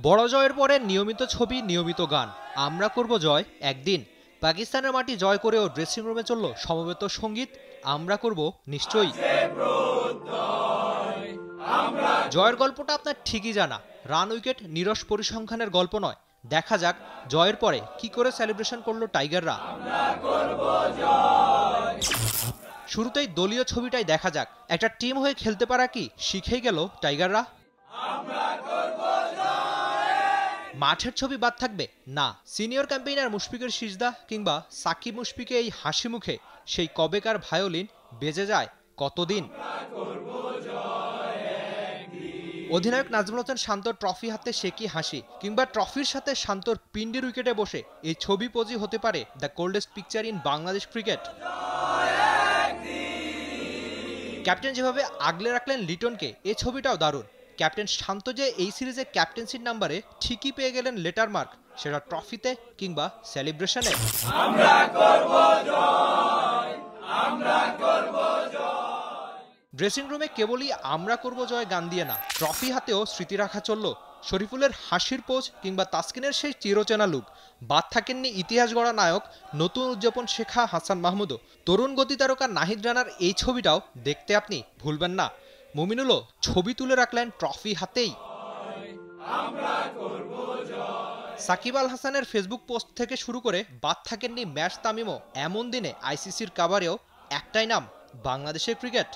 বড় জয়ের পরে নিয়মিত ছবি, নিয়মিত গান, আমরা করব জয় একদিন। পাকিস্তানের মাটি জয় করেও ড্রেসিং রুমে চলল সমবেত সঙ্গীত, আমরা করব নিশ্চয়ই। জয়ের গল্পটা আপনার ঠিকই জানা, রান উইকেট নিরস পরিসংখ্যানের গল্প নয়। দেখা যাক জয়ের পরে কি করে সেলিব্রেশন করলো টাইগাররা। শুরুতেই দলীয় ছবিটাই দেখা যাক, একটা টিম হয়ে খেলতে পারা কি শিখেই গেল টাইগাররা। মাঠের ছবি বাদ থাকবে না, সিনিয়র ক্যাম্পেইনার মুশফিকের সিজদা কিংবা সাকিব মুশফিকে এই হাসি মুখে সেই কবেকার ভায়োলিন বেজে যায় কতদিন। অধিনায়ক নাজমুল হোসেন শান্তর ট্রফি হাতে সে কি হাসি, কিংবা ট্রফির সাথে শান্তর পিন্ডির উইকেটে বসে এই ছবি পজি হতে পারে the coldest picture in Bangladesh cricket. Captain যেভাবে আগলে রাখলেন লিটনকে, এই ছবিটাও দারুণ। ক্যাপ্টেন শান্ত যে এই সিরিজে ক্যাপ্টেন্সির নাম্বারে ঠিকই পেয়ে গেলেন লেটার মার্ক, সেটা ট্রফিতে কিংবা সেলিব্রেশনে। ড্রেসিং রুমে কেবলই আমরা করব জয় গান দিয়ে না, ট্রফি হাতেও স্মৃতি রাখা চলল। শরীফুলের হাসির পোজ কিংবা তাসকিনের সেই চিরচেনা লুক, বাদ থাকেননি ইতিহাস গড়া নায়ক, নতুন উদযাপন শেখা হাসান মাহমুদও। তরুণ গতি তারকা নাহিদ রানার এই ছবিটাও দেখতে আপনি ভুলবেন না। মুমিনুলও ছবি তুলে রাখলেন ট্রফি হাতেই। সাকিব আল হাসানের ফেসবুক পোস্ট থেকে শুরু করে বাদ থাকেননি ম্যাচ তামিমও। এমন দিনে আইসিসির কাভারেও একটাই নাম, বাংলাদেশের ক্রিকেট।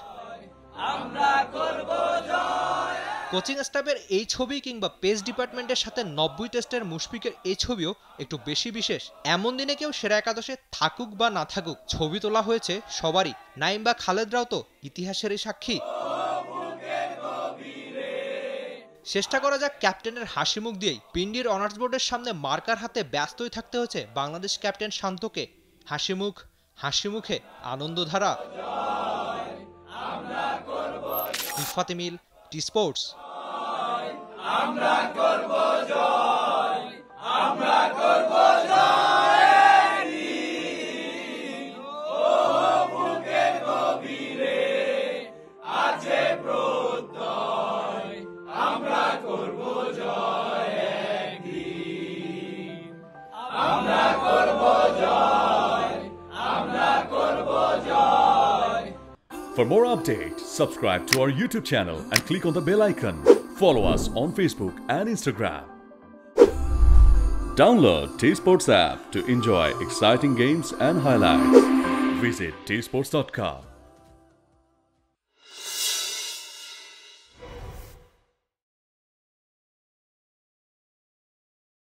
কোচিং স্টাফের এই ছবি কিংবা পেস ডিপার্টমেন্টের সাথে 90 টেস্টের মুশফিকের এই ছবিও একটু বেশি বিশেষ। এমন দিনে কেউ সেরা একাদশে থাকুক বা না থাকুক, ছবি তোলা হয়েছে সবারই। নাইম বা খালেদরাও তো ইতিহাসেরই সাক্ষী। চেষ্টা করা যাক ক্যাপ্টেনের হাসি মুখ দিয়েই। পিন্ডির অনার্স বোর্ডের সামনে মার্কার হাতে ব্যস্তই থাকতে হয়েছে বাংলাদেশ ক্যাপ্টেন শান্তকে। হাসি মুখ, হাসি মুখে আনন্দধারা। ইফাতে মিল, T Sports. For more updates, subscribe to our YouTube channel and click on the bell icon. Follow us on Facebook and Instagram. Download T Sports app to enjoy exciting games and highlights. Visit tsports.com.